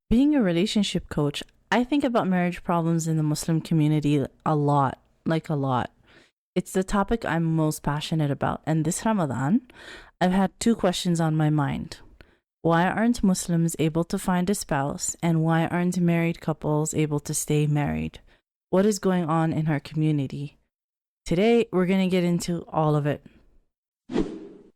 Being a relationship coach, I think about marriage problems in the Muslim community a lot, like a lot. It's the topic I'm most passionate about. And this Ramadan, I've had two questions on my mind. Why aren't Muslims able to find a spouse? And why aren't married couples able to stay married? What is going on in our community? Today, we're going to get into all of it.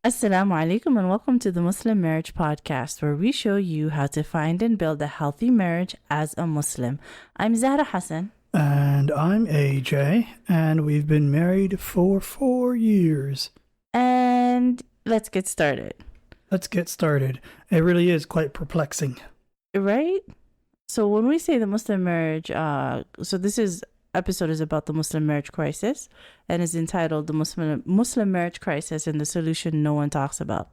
Assalamu alaikum and welcome to the Muslim Marriage Podcast, where we show you how to find and build a healthy marriage as a Muslim. I'm Zahra Hassan. And I'm AJ, and we've been married for 4 years. And let's get started. Let's get started. It really is quite perplexing. Right? So when we say the Muslim marriage, so this episode is about the Muslim marriage crisis and is entitled The Muslim Marriage Crisis and the Solution No One Talks About.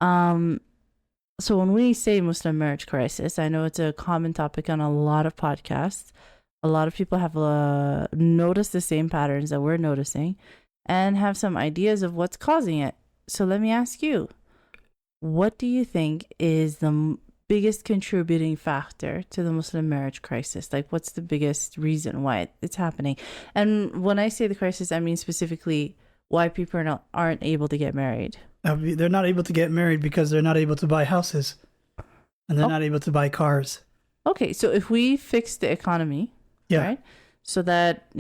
So when we say Muslim marriage crisis, I know it's a common topic on a lot of podcasts. A lot of people have noticed the same patterns that we're noticing and have some ideas of what's causing it. So let me ask you, what do you think is the biggest contributing factor to the Muslim marriage crisis? Like, what's the biggest reason why it's happening? And when I say the crisis, I mean specifically why people aren't able to get married. They're not able to get married because they're not able to buy houses. And they're not able to buy cars. Okay, so if we fix the economy, right? So that,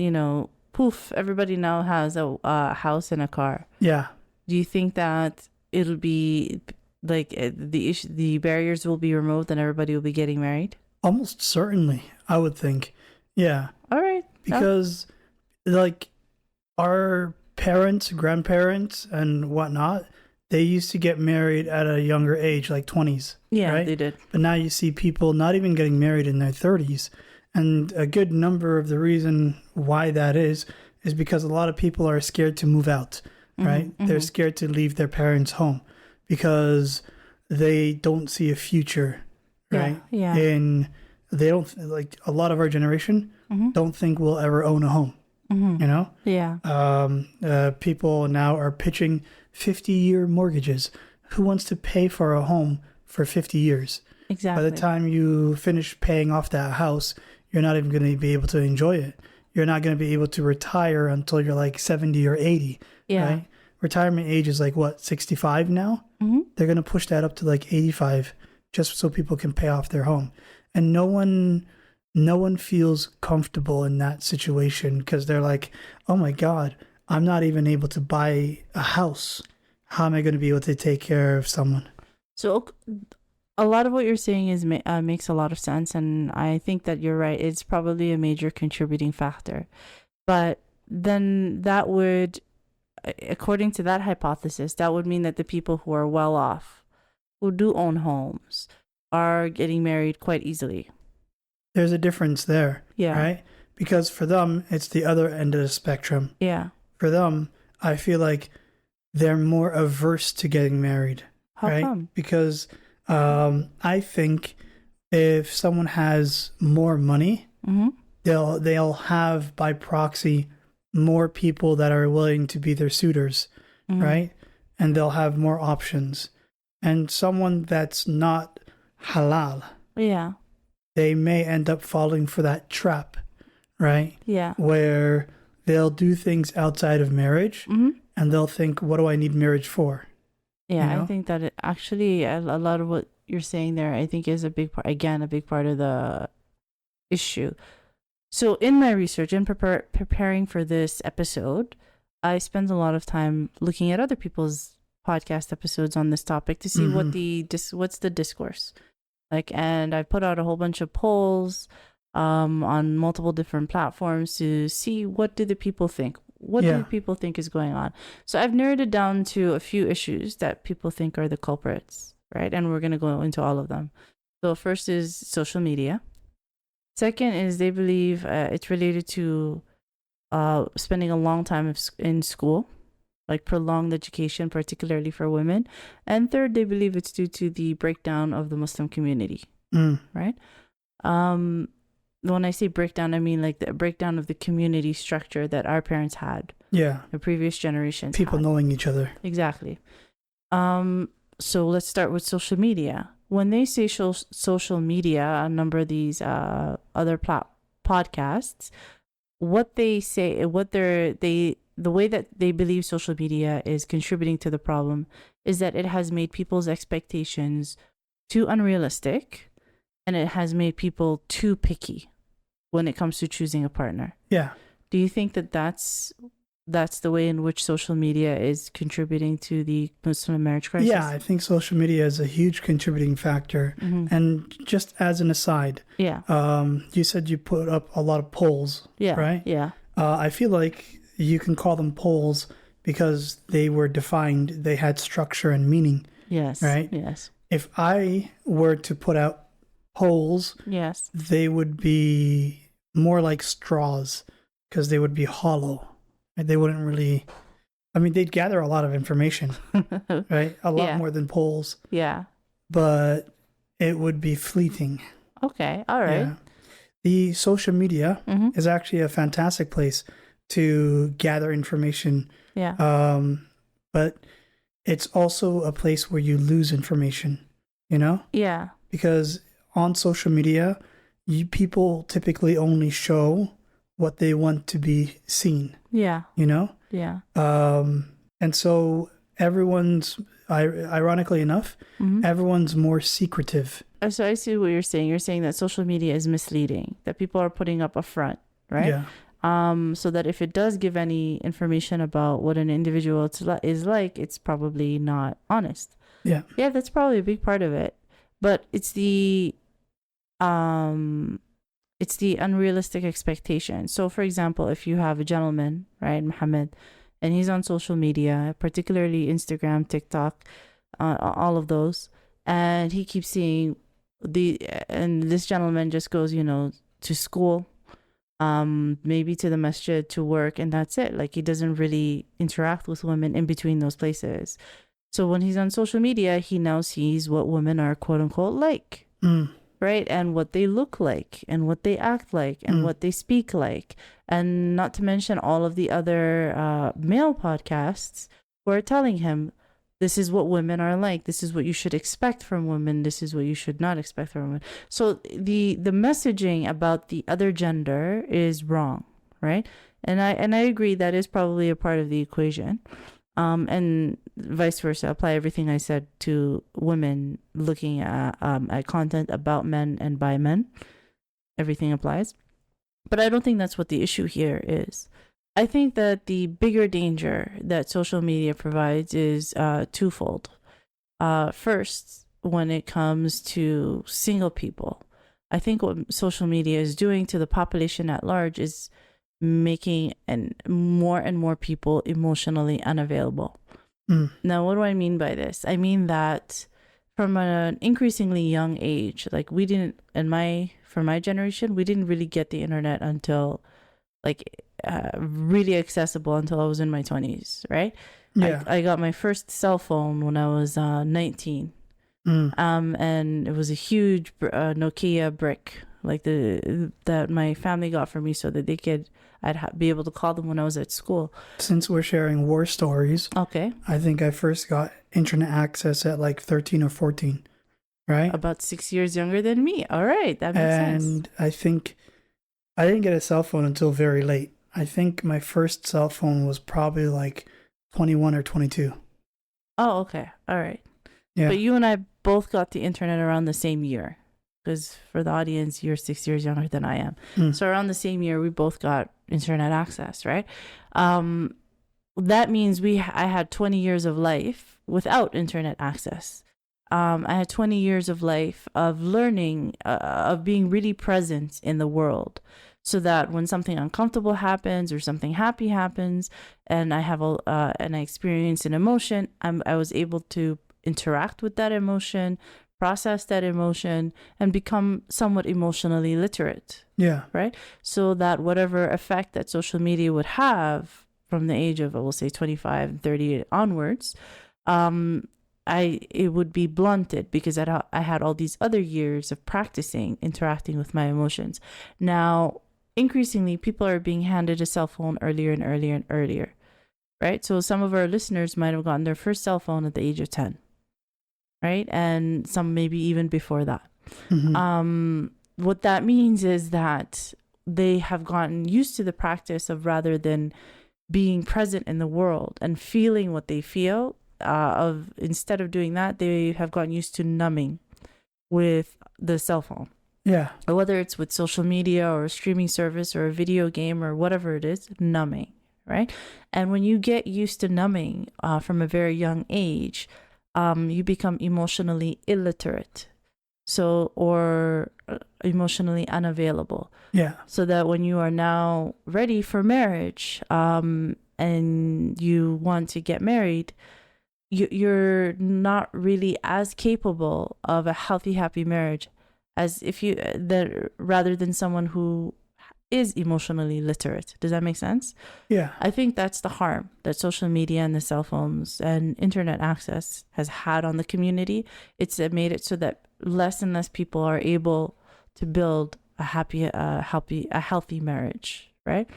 poof, everybody now has a house and a car. Yeah. Do you think that it'll be like the barriers will be removed and everybody will be getting married? Almost certainly, I would think. Yeah. All right. Because like our parents, grandparents and whatnot, they used to get married at a younger age, like 20s. Yeah, right? They did. But now you see people not even getting married in their 30s. And a good number of the reason why that is because a lot of people are scared to move out, right? Mm-hmm. They're scared to leave their parents' home because they don't see a future, right? Yeah. And they don't, like a lot of our generation, don't think we'll ever own a home, Yeah. People now are pitching 50-year mortgages. Who wants to pay for a home for 50 years? Exactly. By the time you finish paying off that house, you're not even going to be able to enjoy it. You're not going to be able to retire until you're like 70 or 80. Yeah. Right? Retirement age is like, what, 65 now? Mm-hmm. They're going to push that up to like 85 just so people can pay off their home. And no one feels comfortable in that situation because they're like, oh my God, I'm not even able to buy a house. How am I going to be able to take care of someone? So a lot of what you're saying is makes a lot of sense, and I think that you're right. It's probably a major contributing factor. But then that would, according to that hypothesis, that would mean that the people who are well off, who do own homes, are getting married quite easily. There's a difference there, right? Because for them, it's the other end of the spectrum. Yeah. For them, I feel like they're more averse to getting married. How right? come? Because I think if someone has more money, they'll have by proxy more people that are willing to be their suitors, right? And they'll have more options. And someone that's not halal, they may end up falling for that trap, right? Yeah. Where they'll do things outside of marriage and they'll think, what do I need marriage for? Yeah, I think that it actually, a lot of what you're saying there, I think is a big part of the issue. So in my research and preparing for this episode, I spent a lot of time looking at other people's podcast episodes on this topic to see what's the discourse. And I put out a whole bunch of polls on multiple different platforms to see what do the people think. What do people think is going on? So I've narrowed it down to a few issues that people think are the culprits, right? And we're going to go into all of them. So first is social media. Second is they believe it's related to spending a long time in school, like prolonged education, particularly for women. And third, they believe it's due to the breakdown of the Muslim community, right? When I say breakdown, I mean like the breakdown of the community structure that our parents had. Yeah. The previous generations People knowing each other. Exactly. So let's start with social media. when they say social media, a number of these other podcasts, what they say, the way that they believe social media is contributing to the problem is that it has made people's expectations too unrealistic, and it has made people too picky when it comes to choosing a partner. Yeah. Do you think that that's the way in which social media is contributing to the Muslim marriage crisis? Yeah, I think social media is a huge contributing factor. And just as an aside, you said you put up a lot of polls, right? Yeah. I feel like you can call them polls because they were defined, they had structure and meaning. Yes. Right? Yes. If I were to put out polls, yes, they would be more like straws because they would be hollow. They wouldn't really, I mean, they'd gather a lot of information, right? A lot more than polls. Yeah. But it would be fleeting. Okay. All right. Yeah. The social media is actually a fantastic place to gather information. Yeah. But it's also a place where you lose information, you know? Yeah. Because on social media, people typically only show what they want to be seen. Yeah. You know? Yeah. And so everyone's, ironically enough, everyone's more secretive. So I see what you're saying. You're saying that social media is misleading, that people are putting up a front, right? Yeah. So that if it does give any information about what an individual is like, it's probably not honest. Yeah. Yeah, that's probably a big part of it. But it's the unrealistic expectation. So, for example, if you have a gentleman, right, Mohammed, and he's on social media, particularly Instagram, TikTok, all of those, and he keeps seeing and this gentleman just goes, to school, maybe to the masjid, to work, and that's it. Like, he doesn't really interact with women in between those places. So when he's on social media, he now sees what women are, quote unquote, like. Right? And what they look like and what they act like and what they speak like. And not to mention all of the other male podcasts who are telling him, this is what women are like. This is what you should expect from women. This is what you should not expect from women. So the messaging about the other gender is wrong, right? And I agree that is probably a part of the equation. And vice versa, apply everything I said to women looking at content about men and by men. Everything applies. But I don't think that's what the issue here is. I think that the bigger danger that social media provides is twofold. First, when it comes to single people, I think what social media is doing to the population at large is making and more people emotionally unavailable. Now, what do I mean by this? I mean that from an increasingly young age, like we didn't, for my generation, we didn't really get the internet until really accessible until I was in my 20s, right? Yeah. I got my first cell phone when I was 19. And it was a huge Nokia brick, that my family got for me so that I'd be able to call them when I was at school. Since we're sharing war stories, okay, I think I first got internet access at 13 or 14, right? About 6 years younger than me. All right, that makes sense. And I think I didn't get a cell phone until very late. I think my first cell phone was probably 21 or 22. Oh, okay. All right. Yeah. But you and I both got the internet around the same year. Because for the audience, you're 6 years younger than I am. So around the same year, we both got internet access, right? That means I had 20 years of life without internet access. I had 20 years of life of learning, of being really present in the world, so that when something uncomfortable happens or something happy happens, and I experience an emotion, I was able to interact with that emotion, process that emotion, and become somewhat emotionally literate. Yeah. Right? So that whatever effect that social media would have from the age of, we'll say 25 and 30 onwards, it would be blunted because I had all these other years of practicing interacting with my emotions. Now, increasingly, people are being handed a cell phone earlier and earlier and earlier. Right? So some of our listeners might have gotten their first cell phone at the age of 10. right? And some maybe even before that. Mm-hmm. What that means is that they have gotten used to the practice of, rather than being present in the world and feeling what they feel, instead of doing that, they have gotten used to numbing with the cell phone. Yeah. Or whether it's with social media or a streaming service or a video game or whatever it is, numbing, right? And when you get used to numbing from a very young age, you become emotionally illiterate. So, or emotionally unavailable. Yeah. So that when you are now ready for marriage, and you want to get married, you're not really as capable of a healthy, happy marriage as if you that rather than someone who is emotionally literate. Does that make sense? Yeah. I think that's the harm that social media and the cell phones and internet access has had on the community. It's made it so that less and less people are able to build a healthy marriage, right?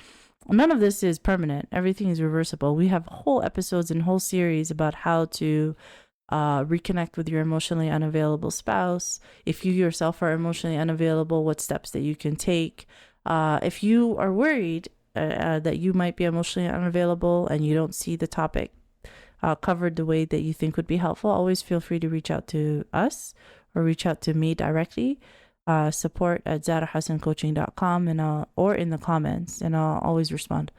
None of this is permanent. Everything is reversible. We have whole episodes and whole series about how to reconnect with your emotionally unavailable spouse. If you yourself are emotionally unavailable, what steps that you can take. If you are worried that you might be emotionally unavailable and you don't see the topic covered the way that you think would be helpful, always feel free to reach out to us or reach out to me directly. Support at zarahassancoaching.com or in the comments, and I'll always respond.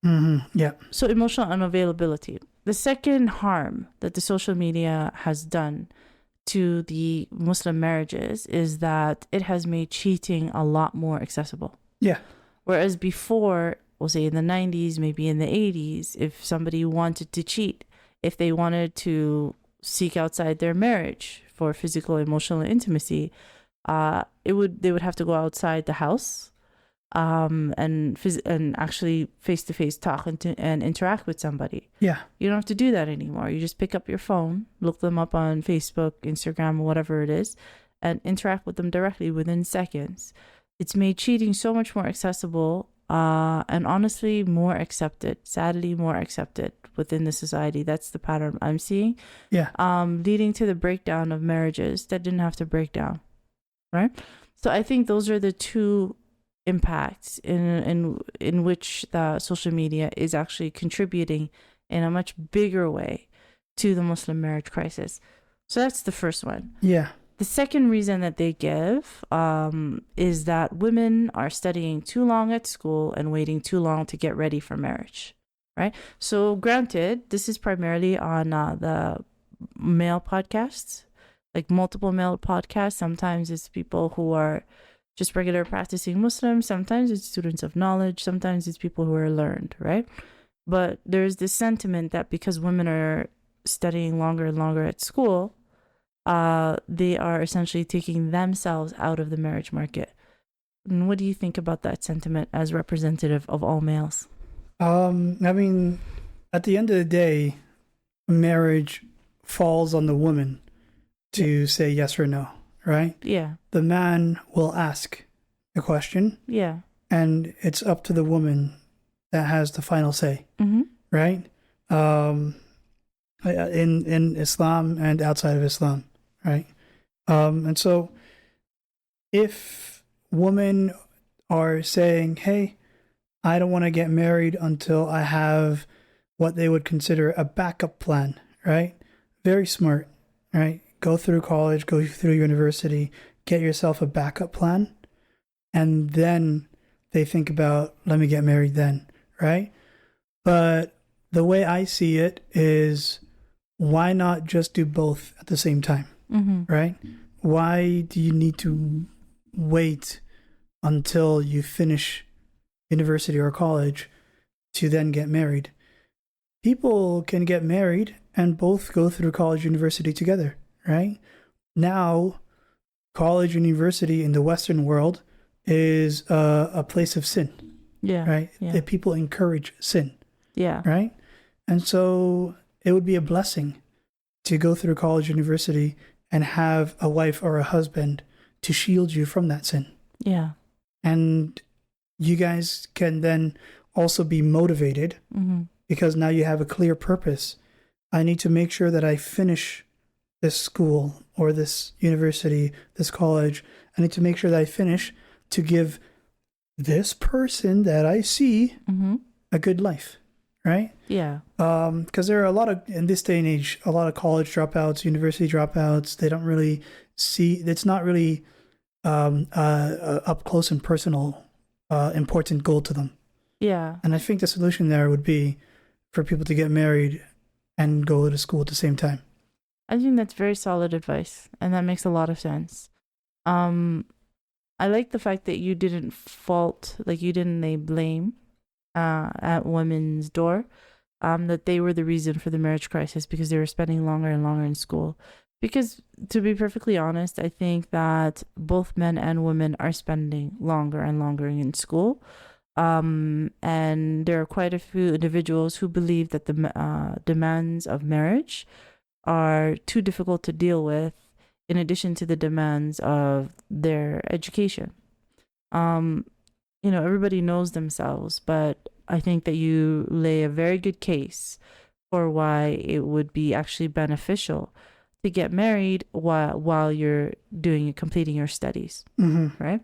Mm-hmm. Yeah. So emotional unavailability. The second harm that the social media has done to the Muslim marriages is that it has made cheating a lot more accessible. Yeah. Whereas before, we'll say in the 90s, maybe in the 80s, if somebody wanted to cheat, if they wanted to seek outside their marriage for physical, emotional intimacy, they would have to go outside the house, and actually face-to-face talk and interact with somebody. Yeah. You don't have to do that anymore. You just pick up your phone, look them up on Facebook, Instagram, whatever it is, and interact with them directly within seconds. It's made cheating so much more accessible, and honestly more accepted. Sadly, more accepted within the society. That's the pattern I'm seeing. Yeah. Leading to the breakdown of marriages that didn't have to break down, right? So I think those are the two impacts in which the social media is actually contributing in a much bigger way to the Muslim marriage crisis. So that's the first one. Yeah. The second reason that they give is that women are studying too long at school and waiting too long to get ready for marriage, right? So granted, this is primarily on the male podcasts, like multiple male podcasts. Sometimes it's people who are just regular practicing Muslims. Sometimes it's students of knowledge. Sometimes it's people who are learned, right? But there's this sentiment that because women are studying longer and longer at school, they are essentially taking themselves out of the marriage market. And what do you think about that sentiment as representative of all males? I mean, at the end of the day, marriage falls on the woman to say yes or no, right? Yeah. The man will ask the question. Yeah. And it's up to the woman that has the final say, right? In Islam and outside of Islam, right? And so if women are saying, hey, I don't want to get married until I have what they would consider a backup plan, right? Very smart, right? Go through college, go through university, get yourself a backup plan, and then they think about, let me get married then, right? But the way I see it is, why not just do both at the same time, right? Why do you need to wait until you finish university or college to then get married? People can get married and both go through college, university together, right? Now, college, university in the Western world is a place of sin, right? Yeah. That people encourage sin, Yeah. right? And so it would be a blessing to go through college, university, and have a wife or a husband to shield you from that sin. Yeah. And you guys can then also be motivated because now you have a clear purpose. I need to make sure that I finish this school or this university, this college. I need to make sure that I finish to give this person that I see a good life, right? Yeah. Because there are a lot of, in this day and age, a lot of college dropouts, university dropouts. They don't really see, it's not really a up close and personal important goal to them. Yeah. And I think the solution there would be for people to get married and go to school at the same time. I think that's very solid advice, and that makes a lot of sense. I like the fact that you didn't you didn't lay blame at women's door, that they were the reason for the marriage crisis because they were spending longer and longer in school. Because to be perfectly honest, I think that both men and women are spending longer and longer in school. And there are quite a few individuals who believe that the demands of marriage are too difficult to deal with, in addition to the demands of their education. Everybody knows themselves, but I think that you lay a very good case for why it would be actually beneficial to get married while you're completing your studies, right?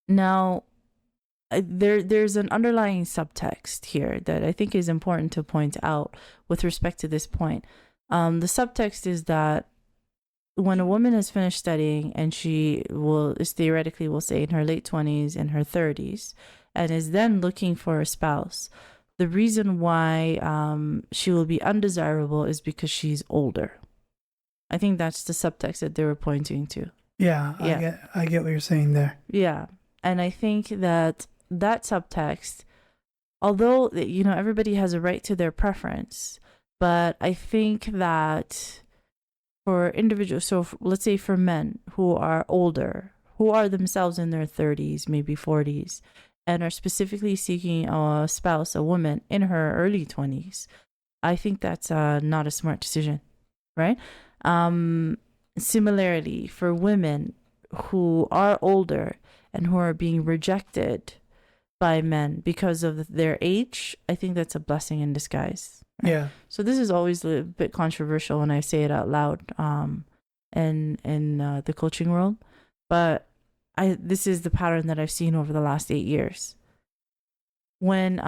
Now, there's an underlying subtext here that I think is important to point out with respect to this point. The subtext is that when a woman has finished studying and she is theoretically, we'll say, in her late 20s and her 30s, and is then looking for a spouse, the reason why she will be undesirable is because she's older. I think that's the subtext that they were pointing to. Yeah. I get what you're saying there. Yeah. And I think that subtext, although, everybody has a right to their preference, but I think that for individuals, so let's say for men who are older, who are themselves in their 30s, maybe 40s, and are specifically seeking a spouse, a woman in her early 20s, I think that's not a smart decision, right? Similarly, for women who are older and who are being rejected by men because of their age, I think that's a blessing in disguise. Right? Yeah. So this is always a bit controversial when I say it out loud in the coaching world, but this is the pattern that I've seen over the last 8 years. When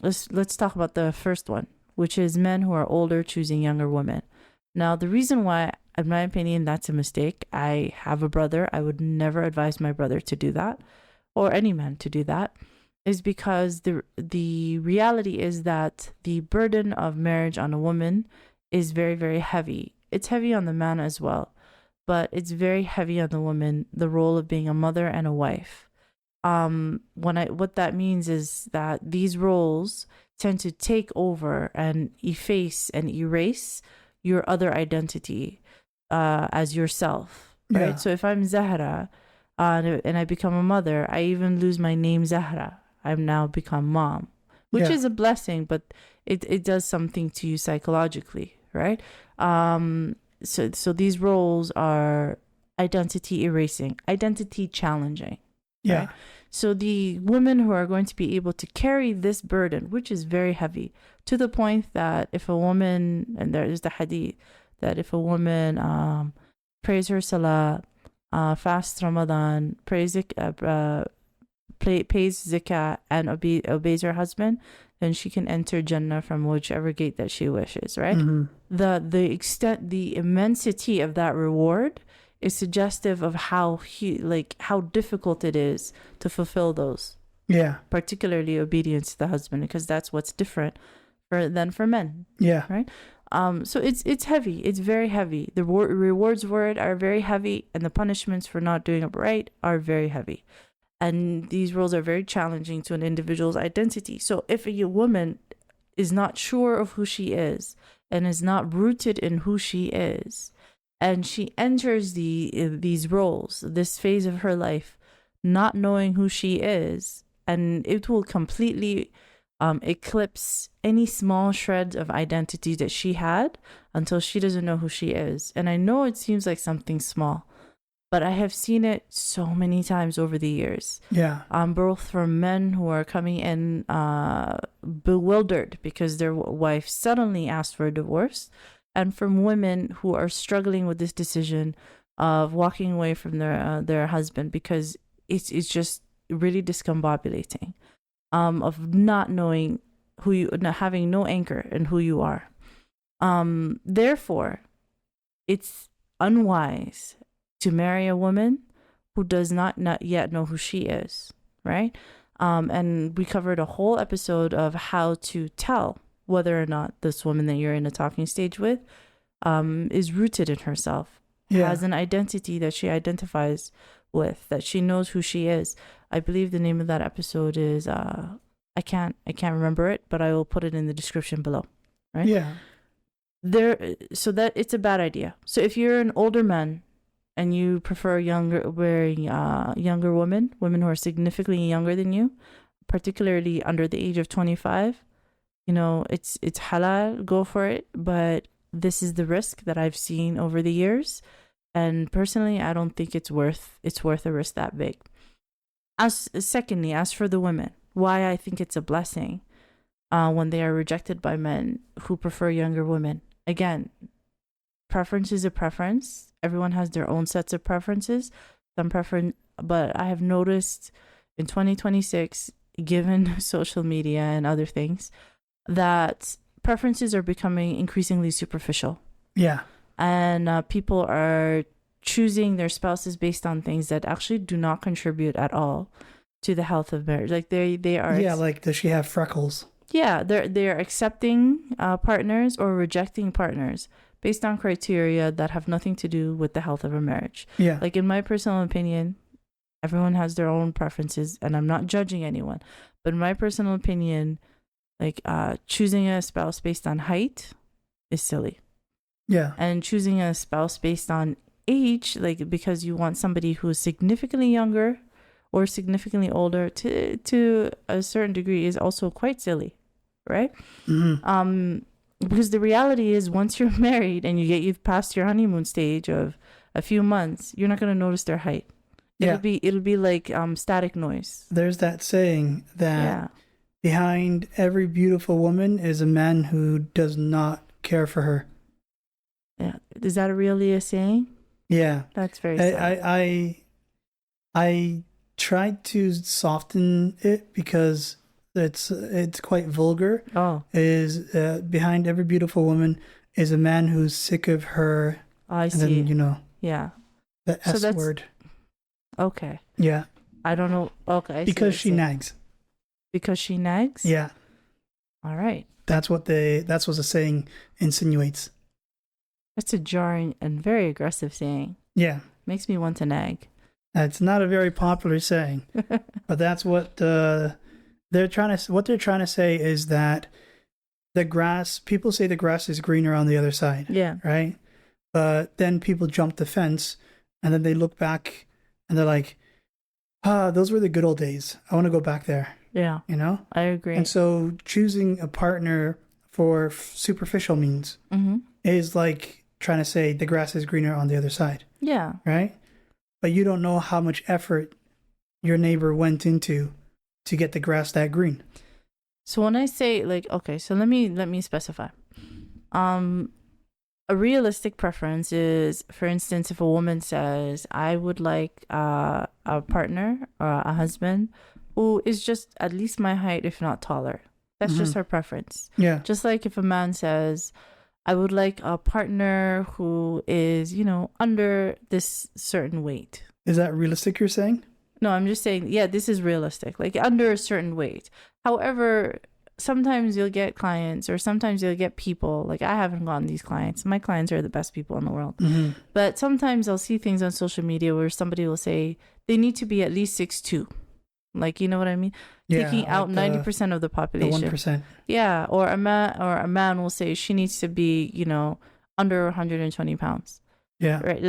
let's talk about the first one, which is men who are older choosing younger women. Now, the reason why, in my opinion, that's a mistake. I have a brother. I would never advise my brother to do that, or any man to do that, is because the reality is that the burden of marriage on a woman is very, very heavy. It's heavy on the man as well, but it's very heavy on the woman, the role of being a mother and a wife. What that means is that these roles tend to take over and efface and erase your other identity as yourself, right? Yeah. So if I'm Zahra and I become a mother, I even lose my name Zahra. I've now become mom, which is a blessing, but it does something to you psychologically, right? So these roles are identity erasing, identity challenging. Yeah. Right? So the women who are going to be able to carry this burden, which is very heavy, to the point that if a woman, and there is the hadith, that if a woman prays her salah, fasts Ramadan, pays zakah, and obeys her husband, then she can enter Jannah from whichever gate that she wishes, right? The extent, the immensity of that reward is suggestive of how difficult it is to fulfill those. Yeah. Particularly obedience to the husband, because that's what's different than for men. Yeah. Right. So it's heavy. It's very heavy. The rewards for it are very heavy, and the punishments for not doing it right are very heavy. And these roles are very challenging to an individual's identity. So if a woman is not sure of who she is and is not rooted in who she is, and she enters these roles, this phase of her life, not knowing who she is, and it will completely eclipse any small shreds of identity that she had until she doesn't know who she is. And I know it seems like something small, but I have seen it so many times over the years. Yeah. Both from men who are coming in bewildered because their wife suddenly asked for a divorce, and from women who are struggling with this decision of walking away from their husband, because it's just really discombobulating, of not knowing who you, not having no anchor in who you are. Therefore, it's unwise to marry a woman who does not yet know who she is, right? And we covered a whole episode of how to tell whether or not this woman that you're in a talking stage with is rooted in herself, has an identity that she identifies with, that she knows who she is. I believe the name of that episode is I can't remember it, but I will put it in the description below, right? Yeah. So that it's a bad idea. So if you're an older man and you prefer younger women who are significantly younger than you, particularly under the age of 25, it's halal, go for it. But this is the risk that I've seen over the years, and personally, I don't think it's worth a risk that big. As for the women, why I think it's a blessing when they are rejected by men who prefer younger women. Again, preference is a preference. Everyone has their own sets of preferences. But I have noticed in 2026, given social media and other things, that preferences are becoming increasingly superficial. Yeah. And people are choosing their spouses based on things that actually do not contribute at all to the health of marriage. Like they are. Yeah, like does she have freckles? Yeah, they're accepting partners or rejecting partners based on criteria that have nothing to do with the health of a marriage. Yeah. Like in my personal opinion, everyone has their own preferences, and I'm not judging anyone. But in my personal opinion, like choosing a spouse based on height is silly. Yeah. And choosing a spouse based on age, like because you want somebody who is significantly younger or significantly older to a certain degree, is also quite silly, right? Mm-hmm. Because the reality is, once you're married and you've passed your honeymoon stage of a few months, you're not going to notice their height. It'll be like static noise. There's that saying that behind every beautiful woman is a man who does not care for her. Yeah, is that really a saying? Yeah, that's very sad. I tried to soften it because it's quite vulgar. Is behind every beautiful woman is a man who's sick of her. I see. Then, yeah, the S word. Okay. Yeah. I don't know. Okay. Because she nags. Because she nags? Yeah. All right. That's what the saying insinuates. That's a jarring and very aggressive saying. Yeah. Makes me want to nag. It's not a very popular saying, but that's what they're trying to say is that people say the grass is greener on the other side. Yeah. Right? But then people jump the fence and then they look back and they're like, those were the good old days. I want to go back there. Yeah. I agree. And so choosing a partner for superficial means is like trying to say the grass is greener on the other side. Yeah. Right? But you don't know how much effort your neighbor went into to get the grass that green. So when I say so let me specify. A realistic preference is, for instance, if a woman says, I would like a partner or a husband who is just at least my height, if not taller. That's just her preference. Yeah. Just like if a man says, I would like a partner who is, under this certain weight. Is that realistic, you're saying? No, I'm just saying, this is realistic, like under a certain weight. However, sometimes you'll get clients or sometimes you'll get people, like I haven't gotten these clients. My clients are the best people in the world. Mm-hmm. But sometimes I'll see things on social media where somebody will say they need to be at least 6'2". Like, you know what I mean? Yeah, taking out 90% of the population. The 1%. Yeah, or a man will say she needs to be, under 120 pounds. Yeah. Right.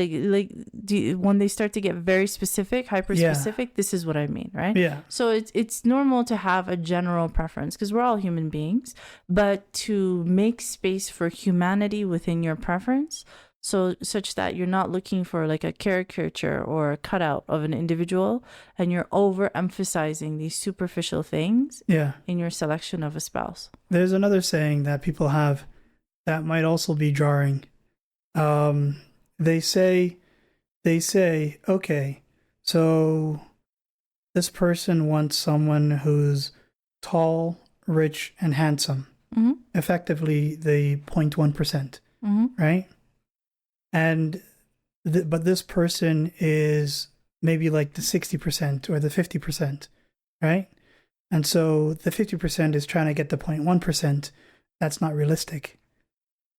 When they start to get very specific, hyper specific, this is what I mean, right? Yeah. So it's normal to have a general preference because we're all human beings, but to make space for humanity within your preference, so such that you're not looking for like a caricature or a cutout of an individual and you're overemphasizing these superficial things in your selection of a spouse. There's another saying that people have that might also be jarring. They say, okay, so this person wants someone who's tall, rich, and handsome. Mm-hmm. Effectively, the 0.1%, Mm-hmm. right? And but this person is maybe like the 60% or the 50%, right? And so the 50% is trying to get the 0.1%. That's not realistic,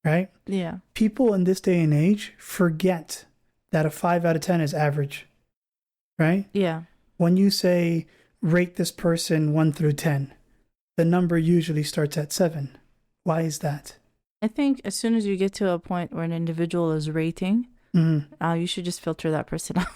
right? Yeah. People in this day and age forget that a 5 out of 10 is average, right? Yeah. When you say rate this person 1 through 10, the number usually starts at 7. Why is that? I think as soon as you get to a point where an individual is rating, you should just filter that person out.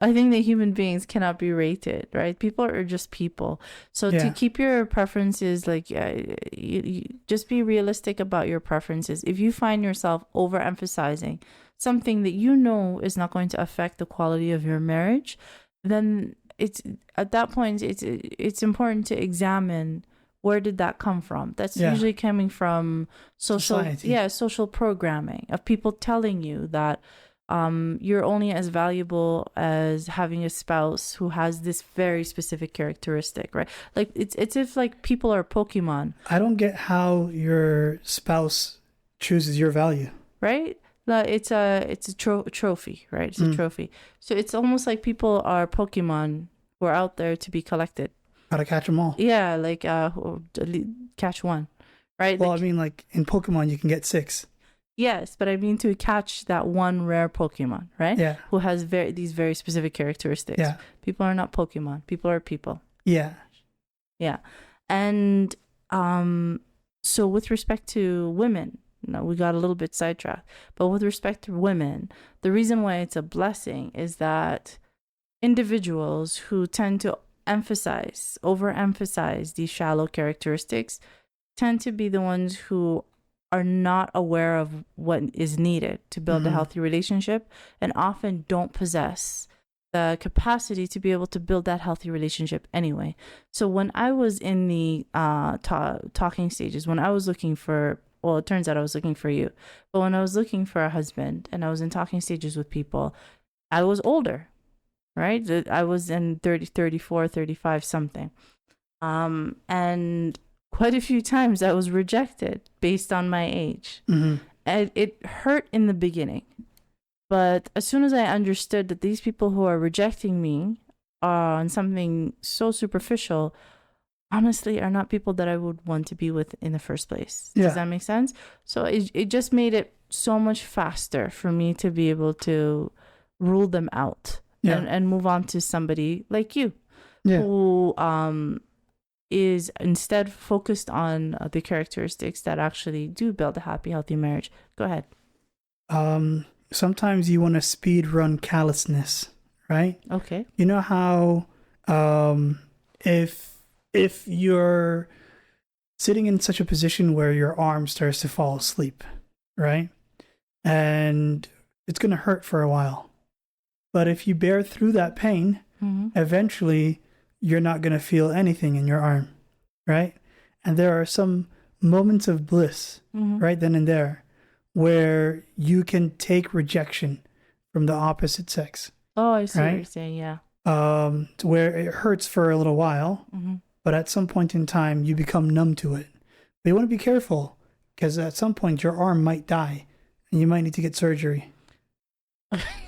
I think that human beings cannot be rated, right? People are just people. So to keep your preferences, like, you just be realistic about your preferences. If you find yourself overemphasizing something that you know is not going to affect the quality of your marriage, then it's at that point it's important to examine where did that come from. That's usually coming from social programming of people telling you that you're only as valuable as having a spouse who has this very specific characteristic, right? Like it's if like people are Pokemon. I don't get how your spouse chooses your value, right? It's a trophy, right? It's a trophy. So it's almost like people are Pokemon who are out there to be collected. Gotta catch them all. Yeah, like catch one, right? Well, like, I mean, like in Pokemon, you can get 6. Yes, but I mean to catch that one rare Pokemon, right? Yeah. Who has these very specific characteristics. Yeah. People are not Pokemon. People are people. Yeah. Yeah. And so with respect to women, we got a little bit sidetracked, but with respect to women, the reason why it's a blessing is that individuals who tend to overemphasize these shallow characteristics tend to be the ones who are not aware of what is needed to build a healthy relationship and often don't possess the capacity to be able to build that healthy relationship anyway. So when I was in the talking stages, when I was looking for, well, it turns out I was looking for you, but when I was looking for a husband and I was in talking stages with people, I was older, right? I was in 30, 34, 35 something. And quite a few times I was rejected based on my age. And it hurt in the beginning. But as soon as I understood that these people who are rejecting me on something so superficial, honestly, are not people that I would want to be with in the first place. Does that make sense? So it just made it so much faster for me to be able to rule them out and move on to somebody like you who is instead focused on the characteristics that actually do build a happy, healthy marriage. Go ahead. Sometimes you want to speed run callousness, right? Okay. You know how if you're sitting in such a position where your arm starts to fall asleep, right? And it's going to hurt for a while. But if you bear through that pain, eventually you're not going to feel anything in your arm, right? And there are some moments of bliss right then and there where you can take rejection from the opposite sex. Oh, I see what you're saying, yeah. Where it hurts for a little while, but at some point in time, you become numb to it. But you want to be careful because at some point your arm might die and you might need to get surgery.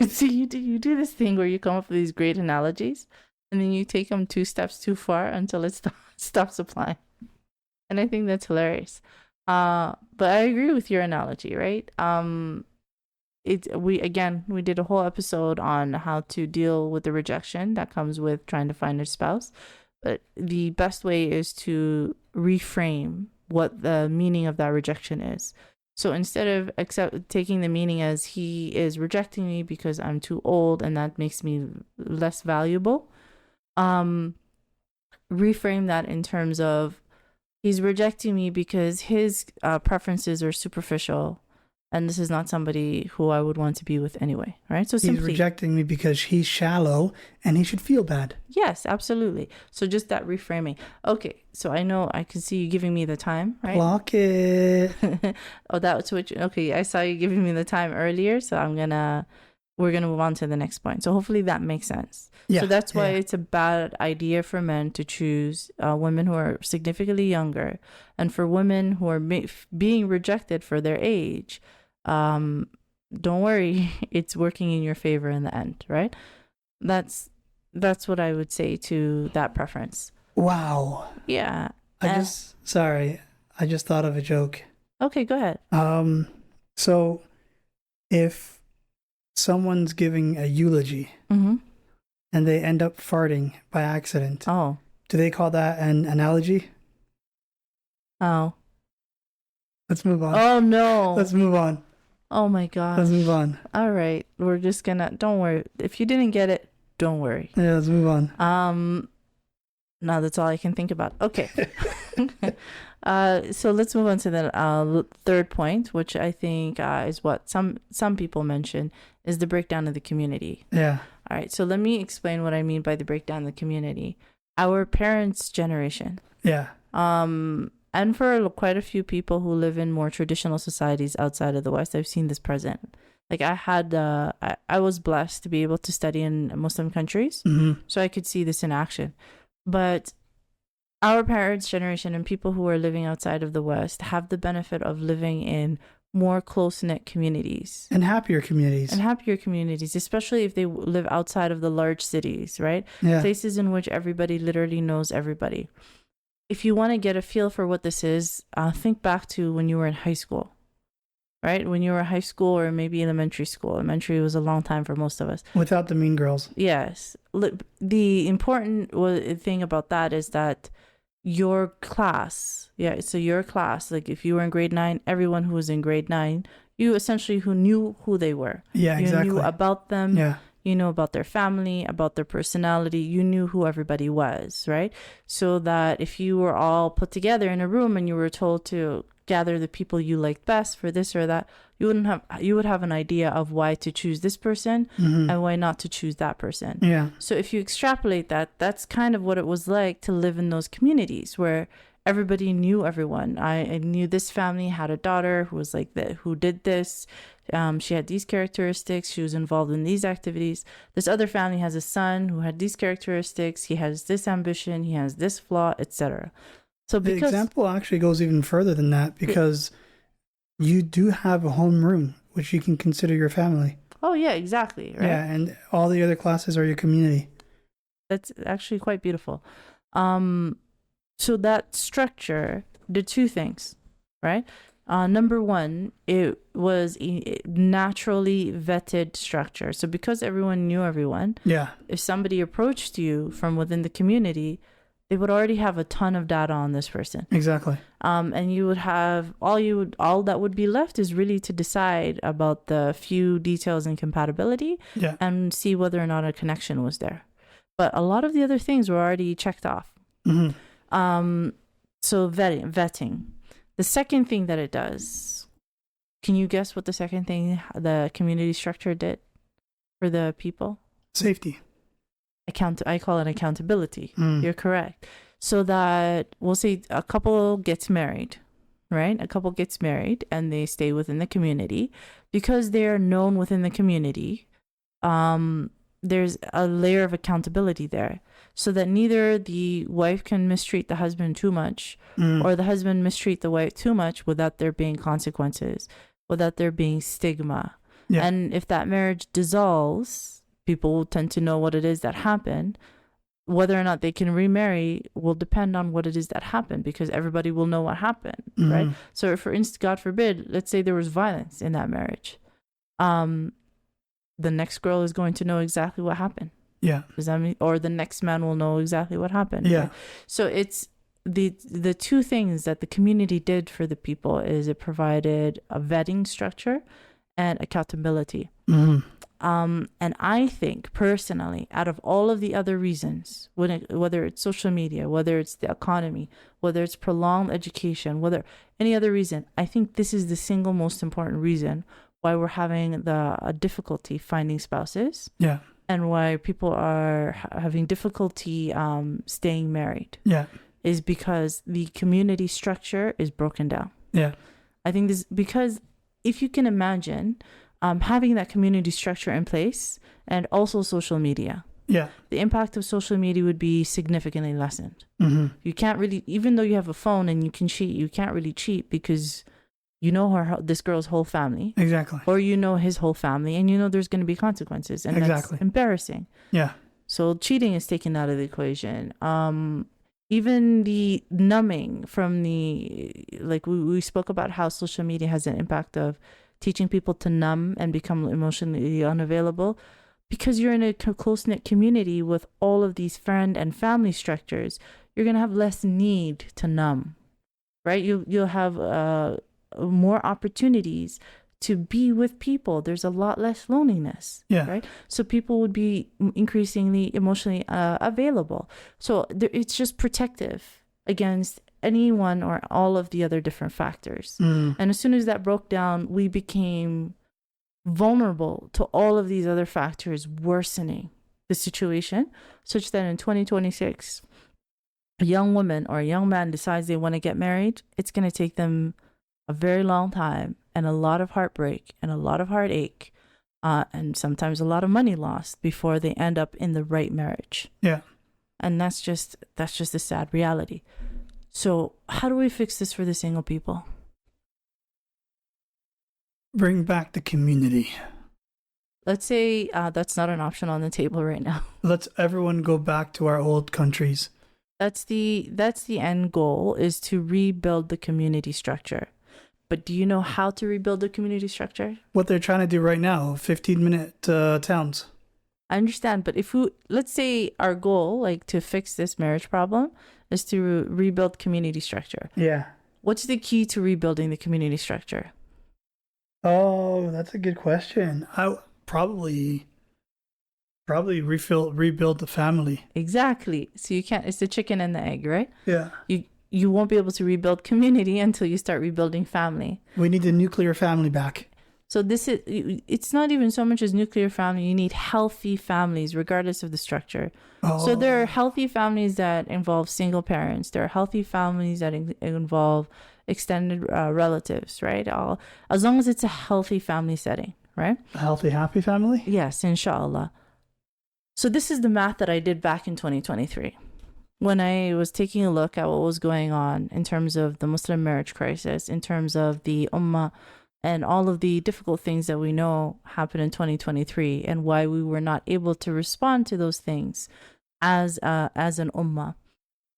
See, you do this thing where you come up with these great analogies and then you take them 2 steps too far until it stops applying. And I think that's hilarious. But I agree with your analogy, right? We did a whole episode on how to deal with the rejection that comes with trying to find a spouse. But the best way is to reframe what the meaning of that rejection is. So instead of taking the meaning as he is rejecting me because I'm too old and that makes me less valuable, reframe that in terms of he's rejecting me because his preferences are superficial and this is not somebody who I would want to be with anyway, right? So He's rejecting me because he's shallow and he should feel bad. Yes, absolutely. So just that reframing. Okay, so I know I can see you giving me the time, right? Clock it. Oh, that's what okay, I saw you giving me the time earlier, so we're gonna move on to the next point. So hopefully that makes sense. Yeah, so that's why it's a bad idea for men to choose women who are significantly younger, and for women who are being rejected for their age. Don't worry, it's working in your favor in the end, right? That's what I would say to that preference. Wow. Yeah. I just thought of a joke. Okay, go ahead. So if someone's giving a eulogy Mm-hmm. and they end up farting by accident, Oh. do they call that an analogy? Oh. Let's move on. Oh no. Let's move on. Oh my gosh. Let's move on. All right. We're just gonna, don't worry. If you didn't get it, don't worry. Yeah, let's move on. No, that's all I can think about. Okay. So let's move on to the third point, which I think is what some people mention, is the breakdown of the community. Yeah. All right. So let me explain what I mean by the breakdown of the community. Our parents' generation. Yeah. And for quite a few people who live in more traditional societies outside of the West, I've seen this present. Like I was blessed to be able to study in Muslim countries, so I could see this in action. But our parents' generation and people who are living outside of the West have the benefit of living in more close-knit communities. And happier communities. Especially if they live outside of the large cities, right? Yeah. Places in which everybody literally knows everybody. If you want to get a feel for what this is, think back to when you were in high school, right? When you were in high school or maybe elementary school. Elementary was a long time for most of us. Without the mean girls. Yes. The important thing about that is that your class, like if you were in grade 9, everyone who was in grade 9, you essentially knew who they were. Yeah, exactly. You knew about them. Yeah. You know about their family, about their personality. You knew who everybody was, right? So that if you were all put together in a room and you were told to gather the people you liked best for this or that, you would have an idea of why to choose this person and why not to choose that person. Yeah. So if you extrapolate that, that's kind of what it was like to live in those communities where everybody knew everyone. I knew this family had a daughter who was like that, who did this. She had these characteristics. She was involved in these activities. This other family has a son who had these characteristics. He has this ambition. He has this flaw, etc. So the example actually goes even further than that, because you do have a homeroom, which you can consider your family. Oh, yeah, exactly. Right? Yeah, and all the other classes are your community. That's actually quite beautiful. So that structure did two things, right? Number one, it was a naturally vetted structure. So because everyone knew everyone, if somebody approached you from within the community, they would already have a ton of data on this person. Exactly. And you would have all that would be left is really to decide about the few details and compatibility and see whether or not a connection was there. But a lot of the other things were already checked off. So vetting. The second thing that it does, can you guess what the second thing the community structure did for the people? Safety. I call it accountability. You're correct. So that we'll say a couple gets married, right? A couple gets married and they stay within the community because they are known within the community. There's a layer of accountability there so that neither the wife can mistreat the husband too much or the husband mistreat the wife too much without there being consequences, without there being stigma. Yeah. And if that marriage dissolves, people will tend to know what it is that happened. Whether or not they can remarry will depend on what it is that happened because everybody will know what happened, right? So for instance, God forbid, let's say there was violence in that marriage. The next girl is going to know exactly what happened. Yeah. Does that mean, or the next man will know exactly what happened. Yeah. Right? So it's the two things that the community did for the people is it provided a vetting structure and accountability. And I think personally, out of all of the other reasons, whether it's social media, whether it's the economy, whether it's prolonged education, whether any other reason, I think this is the single most important reason why we're having the difficulty finding spouses. Yeah. And why people are having difficulty staying married. Yeah. Is because the community structure is broken down. Yeah. I think this because if you can imagine having that community structure in place and also social media. Yeah. The impact of social media would be significantly lessened. Mm-hmm. You can't really, even though you have a phone and you can cheat, you can't really cheat because you know this girl's whole family. Exactly. Or you know his whole family and you know there's going to be consequences. And that's embarrassing. Yeah. So cheating is taken out of the equation. Even the numbing from like we spoke about how social media has an impact of teaching people to numb and become emotionally unavailable. Because you're in a close-knit community with all of these friend and family structures, you're going to have less need to numb, right? You'll have more opportunities to be with people. There's a lot less loneliness, right? So people would be increasingly emotionally available. So it's just protective against anyone or all of the other different factors. And as soon as that broke down, we became vulnerable to all of these other factors worsening the situation, such that in 2026, a young woman or a young man decides they want to get married, it's going to take them a very long time and a lot of heartbreak and a lot of heartache and sometimes a lot of money lost before they end up in the right marriage. Yeah. And that's just a sad reality. So how do we fix this for the single people? Bring back the community. Let's say that's not an option on the table right now. Let's everyone go back to our old countries. That's the end goal, is to rebuild the community structure. But do you know how to rebuild the community structure? What they're trying to do right now, 15-minute towns. I understand, but let's say our goal, like to fix this marriage problem, is to rebuild community structure. Yeah. What's the key to rebuilding the community structure? Oh, that's a good question. I probably rebuild the family. Exactly. So you can't. It's the chicken and the egg, right? Yeah. You won't be able to rebuild community until you start rebuilding family. We need the nuclear family back. So it's not even so much as nuclear family. You need healthy families, regardless of the structure. Oh. So there are healthy families that involve single parents. There are healthy families that involve extended relatives, right? As long as it's a healthy family setting, right? A healthy, happy family? Yes, In Shaa Allah. So this is the math that I did back in 2023. When I was taking a look at what was going on in terms of the Muslim marriage crisis, in terms of the Ummah, and all of the difficult things that we know happened in 2023, and why we were not able to respond to those things as an Ummah.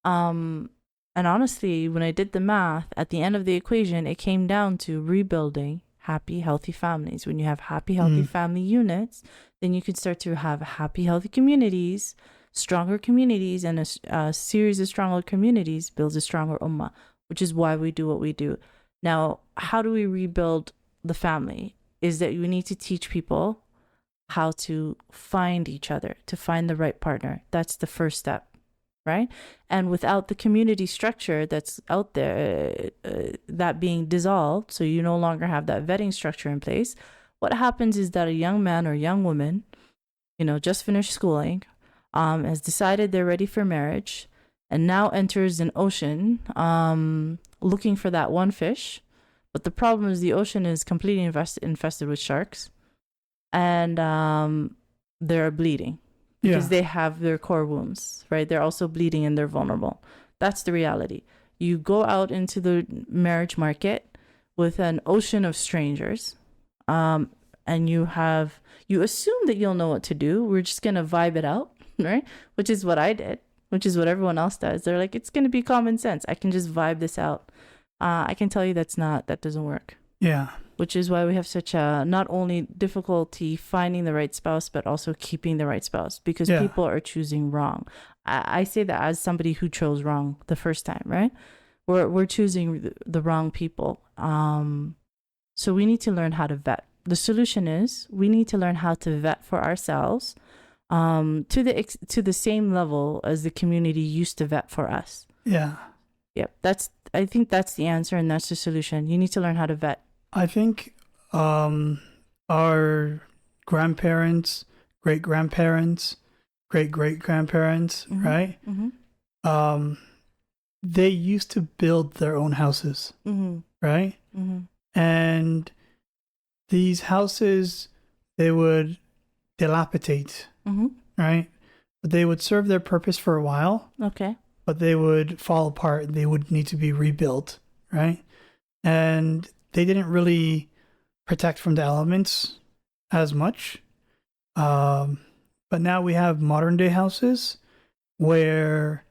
And honestly, when I did the math, at the end of the equation, it came down to rebuilding happy, healthy families. When you have happy, healthy family units, then you can start to have happy, healthy communities, stronger communities, and a series of stronger communities builds a stronger ummah, which is why we do what we do. Now, how do we rebuild the family? Is that we need to teach people how to find each other, to find the right partner. That's the first step, right? And without the community structure that's out there, that being dissolved, so you no longer have that vetting structure in place, what happens is that a young man or young woman, just finished schooling, has decided they're ready for marriage, and now enters an ocean looking for that one fish. But the problem is the ocean is completely infested with sharks, and they're bleeding because they have their core wounds, right? They're also bleeding and they're vulnerable. That's the reality. You go out into the marriage market with an ocean of strangers, and you assume that you'll know what to do. We're just going to vibe it out, right? Which is what I did, which is what everyone else does. They're like, it's going to be common sense. I can just vibe this out. I can tell you that doesn't work. Yeah. Which is why we have such a, not only difficulty finding the right spouse, but also keeping the right spouse, because people are choosing wrong. I say that as somebody who chose wrong the first time, right? We're choosing the wrong people. So we need to learn how to vet the solution is we need to learn how to vet for ourselves to the same level as the community used to vet for us. Yeah. Yep. I think that's the answer, and that's the solution. You need to learn how to vet. I think our grandparents, great-grandparents, great-great-grandparents, Mm-hmm. right? Mm-hmm. They used to build their own houses, Mm-hmm. right? Mm-hmm. And these houses, they would dilapidate, Mm-hmm. right? But they would serve their purpose for a while, Okay. but they would fall apart. They would need to be rebuilt, right? And they didn't really protect from the elements as much. But now we have modern day houses where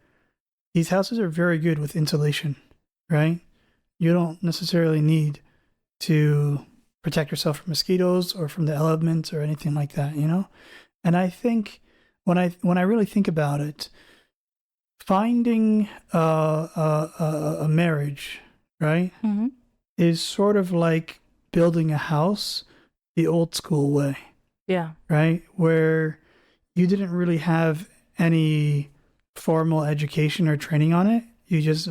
these houses are very good with insulation, right? You don't necessarily need to protect yourself from mosquitoes or from the elements or anything like that, you know? And I think when I really think about it, finding a marriage, right, Mm-hmm. is sort of like building a house the old school way, Yeah. right? Where you didn't really have any formal education or training on it. You just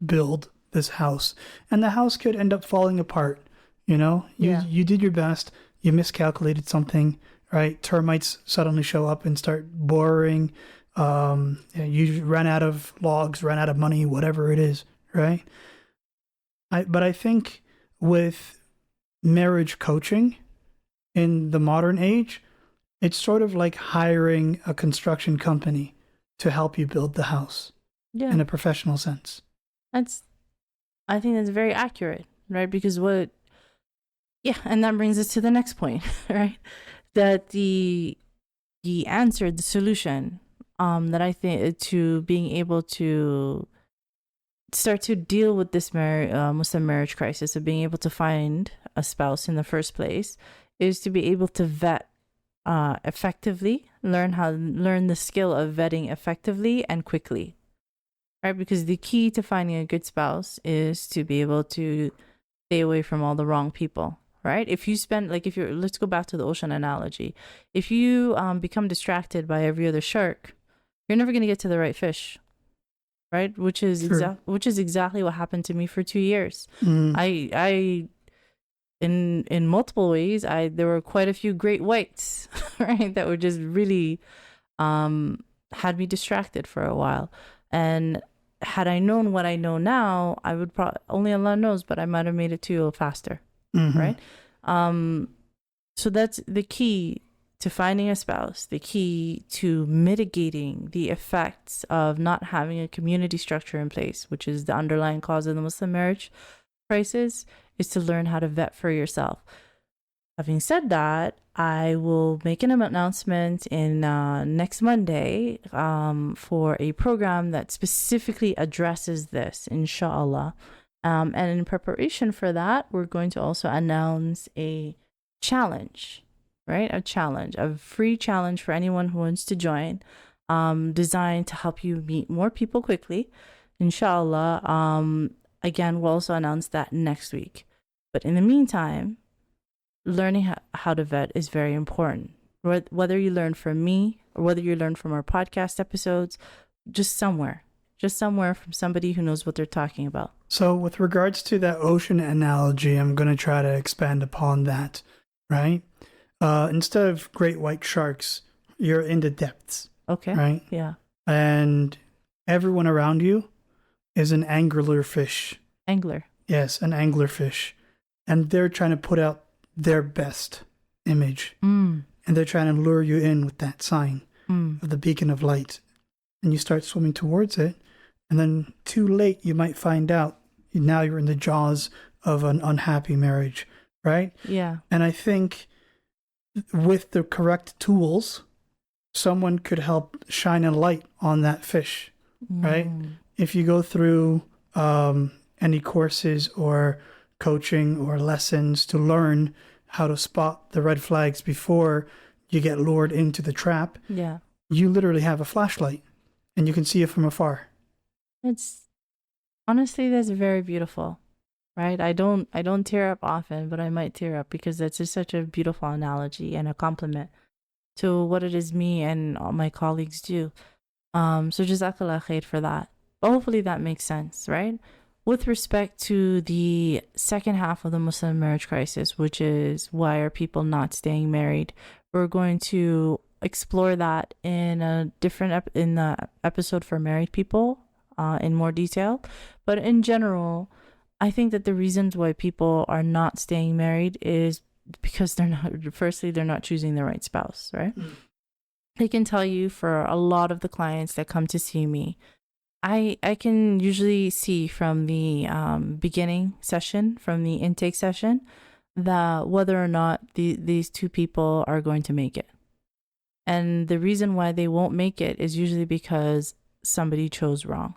build this house. And the house could end up falling apart, you know? You did your best, you miscalculated something, right? Termites suddenly show up and start boring. You ran out of logs, ran out of money, whatever it is, right? But I think with marriage coaching in the modern age, it's sort of like hiring a construction company to help you build the house in a professional sense. I think that's very accurate, right? Because and that brings us to the next point, right? That the answer, the solution, that I think to being able to start to deal with this Muslim marriage crisis of being able to find a spouse in the first place is to be able to vet effectively, learn the skill of vetting effectively and quickly, right? Because the key to finding a good spouse is to be able to stay away from all the wrong people, right? Let's go back to the ocean analogy. If you become distracted by every other shark, you're never going to get to the right fish, right? Which is exactly what happened to me for 2 years. I in multiple ways, there were quite a few great whites, right, that were just really had me distracted for a while. And had I known what I know now, I would only Allah knows, but I might have made it to you faster, right? So that's the key to finding a spouse, the key to mitigating the effects of not having a community structure in place, which is the underlying cause of the Muslim marriage crisis, is to learn how to vet for yourself. Having said that, I will make an announcement in next Monday for a program that specifically addresses this, In Shaa Allah. And in preparation for that, we're going to also announce a challenge, right? A free challenge for anyone who wants to join, designed to help you meet more people quickly. In Shaa Allah. Again, we'll also announce that next week. But in the meantime, learning how to vet is very important. Whether you learn from me or whether you learn from our podcast episodes, just somewhere from somebody who knows what they're talking about. So with regards to that ocean analogy, I'm going to try to expand upon that, right? Instead of great white sharks, you're in the depths. Okay. Right? Yeah. And everyone around you is an angler fish. Angler. Yes, an angler fish. And they're trying to put out their best image. And they're trying to lure you in with that sign of the beacon of light. And you start swimming towards it. And then too late, you might find out now you're in the jaws of an unhappy marriage, right? Yeah. And I think with the correct tools, someone could help shine a light on that fish, right? If you go through any courses or coaching or lessons to learn how to spot the red flags before you get lured into the trap, you literally have a flashlight and you can see it from afar. Honestly, that's very beautiful, right? I don't tear up often, but I might tear up because that's just such a beautiful analogy and a compliment to what it is me and all my colleagues do. So Jazaa K'Allah Khayr for that. But hopefully that makes sense, right? With respect to the second half of the Muslim marriage crisis, which is why are people not staying married, we're going to explore that in a different in the episode for married people in more detail. But in general, I think that the reasons why people are not staying married is because they're not choosing the right spouse, right? I can tell you for a lot of the clients that come to see me, I can usually see from the beginning session, from the intake session, that whether or not these two people are going to make it. And the reason why they won't make it is usually because somebody chose wrong.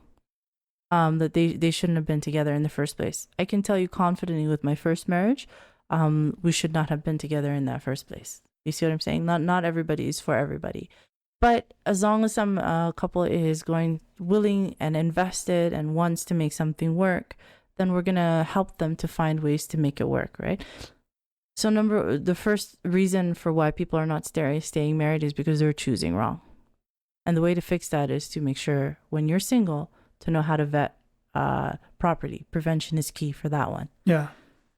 That they shouldn't have been together in the first place. I can tell you confidently with my first marriage, we should not have been together in that first place. You see what I'm saying? Not everybody is for everybody. But as long as some couple is willing and invested and wants to make something work, then we're gonna help them to find ways to make it work, right? So the first reason for why people are not staying married is because they're choosing wrong. And the way to fix that is to make sure when you're single to know how to vet properly. Prevention is key for that one. Yeah.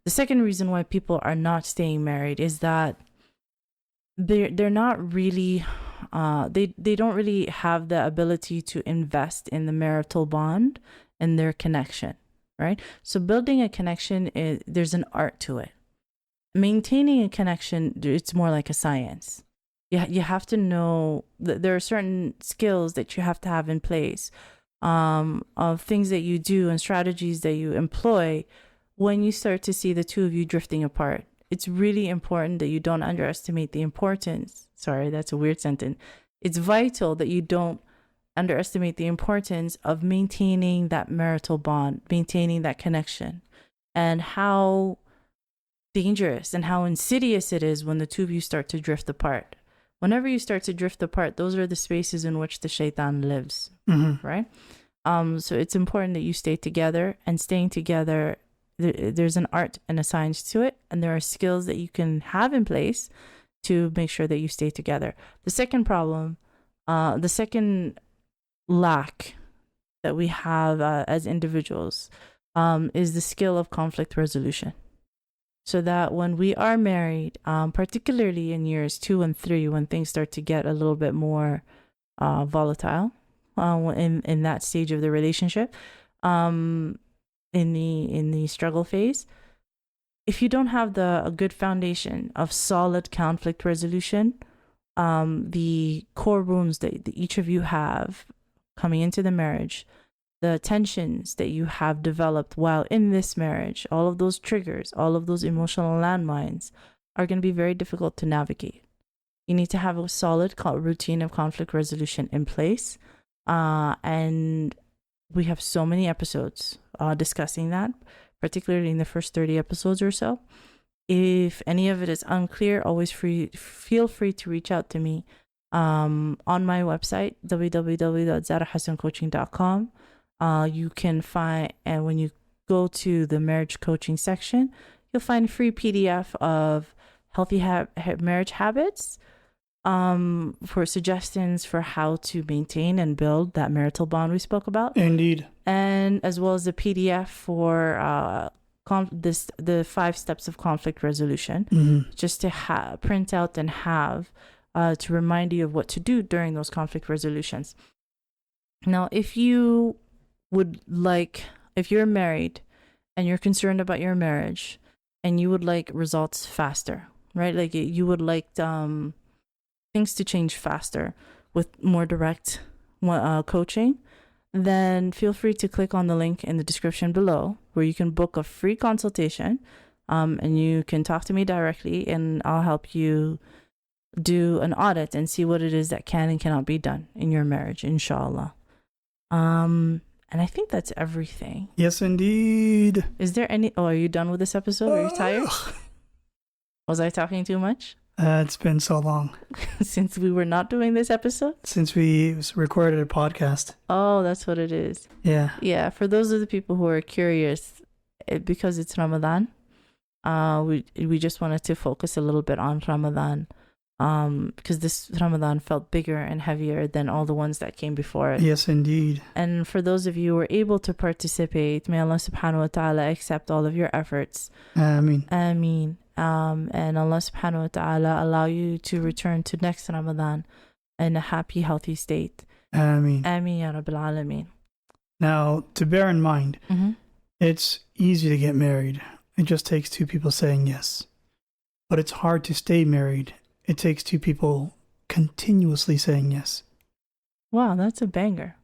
The second reason why people are not staying married is that they're not really they don't really have the ability to invest in the marital bond and their connection, right? So building a connection there's an art to it. Maintaining a connection, it's more like a science. You have to know that there are certain skills that you have to have in place, of things that you do and strategies that you employ when you start to see the two of you drifting apart. It's really important that you don't underestimate the importance. Sorry, that's a weird sentence. It's vital that you don't underestimate the importance of maintaining that marital bond, maintaining that connection, and how dangerous and how insidious it is when the two of you start to drift apart. Whenever you start to drift apart, those are the spaces in which the shaitan lives, right? So it's important that you stay together, and staying together, there's an art and a science to it, and there are skills that you can have in place to make sure that you stay together. The second problem, the second lack that we have as individuals is the skill of conflict resolution. So that when we are married, particularly in years 2 and 3, when things start to get a little bit more volatile in that stage of the relationship, in the struggle phase, if you don't have a good foundation of solid conflict resolution, the core wounds that each of you have coming into the marriage, the tensions that you have developed while in this marriage, all of those triggers, all of those emotional landmines are going to be very difficult to navigate. You need to have a solid routine of conflict resolution in place. And we have so many episodes discussing that, particularly in the first 30 episodes or so. If any of it is unclear, always feel free to reach out to me on my website, www.zarahassancoaching.com. You can find, and when you go to the marriage coaching section, you'll find a free PDF of healthy marriage habits for suggestions for how to maintain and build that marital bond we spoke about. Indeed. And as well as the PDF for the 5 steps of conflict resolution, just to print out and have to remind you of what to do during those conflict resolutions. Now, if you're married and you're concerned about your marriage and you would like results faster, right? Like you would like things to change faster with more direct coaching, then feel free to click on the link in the description below where you can book a free consultation, and you can talk to me directly, and I'll help you do an audit and see what it is that can and cannot be done in your marriage, In Shaa Allah. And I think that's everything. Yes, indeed. Is there are you done with this episode? Are you tired? Was I talking too much? It's been so long. Since we were not doing this episode? Since we recorded a podcast. Oh, that's what it is. Yeah. Yeah, for those of the people who are curious, because it's Ramadan, we just wanted to focus a little bit on Ramadan, because this Ramadan felt bigger and heavier than all the ones that came before it. Yes, indeed. And for those of you who were able to participate, may Allah subhanahu wa ta'ala accept all of your efforts. Ameen. Ameen. And Allah subhanahu wa ta'ala allow you to return to next Ramadan in a happy, healthy state. Ameen. Ameen ya Rabbil Alameen. Now, to bear in mind, it's easy to get married. It just takes two people saying yes. But it's hard to stay married. It takes two people continuously saying yes. Wow, that's a banger.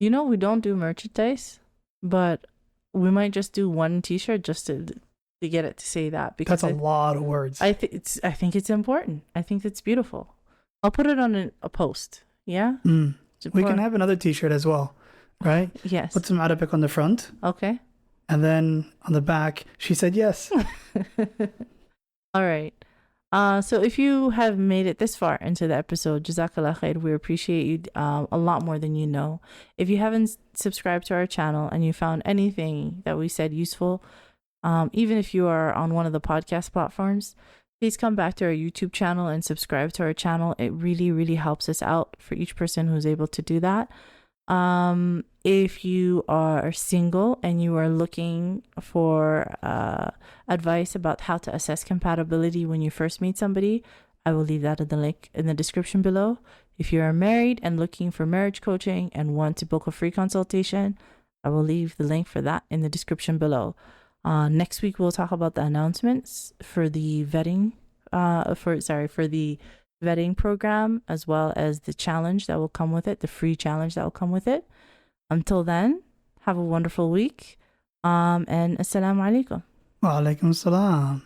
You know, we don't do merchandise, but we might just do one t-shirt just to get it to say that, because that's a lot of words. I think it's important. I think it's beautiful. I'll put it on a post. Yeah? We can have another t-shirt as well, right? Yes. Put some Arabic on the front. Okay. And then on the back, she said yes. All right. So if you have made it this far into the episode, Jazaa K'Allah Khayr, we appreciate you a lot more than you know. If you haven't subscribed to our channel and you found anything that we said useful, even if you are on one of the podcast platforms, please come back to our YouTube channel and subscribe to our channel. It really, really helps us out for each person who's able to do that. If you are single and you are looking for advice about how to assess compatibility when you first meet somebody, I will leave that in the link in the description below. If you are married and looking for marriage coaching and want to book a free consultation, I will leave the link for that in the description below. Next week we'll talk about the announcements for the vetting for the vetting program, as well as the challenge that will come with it, the free challenge that will come with it. Until then, have a wonderful week. And assalamu alaikum. Wa alaikum salam.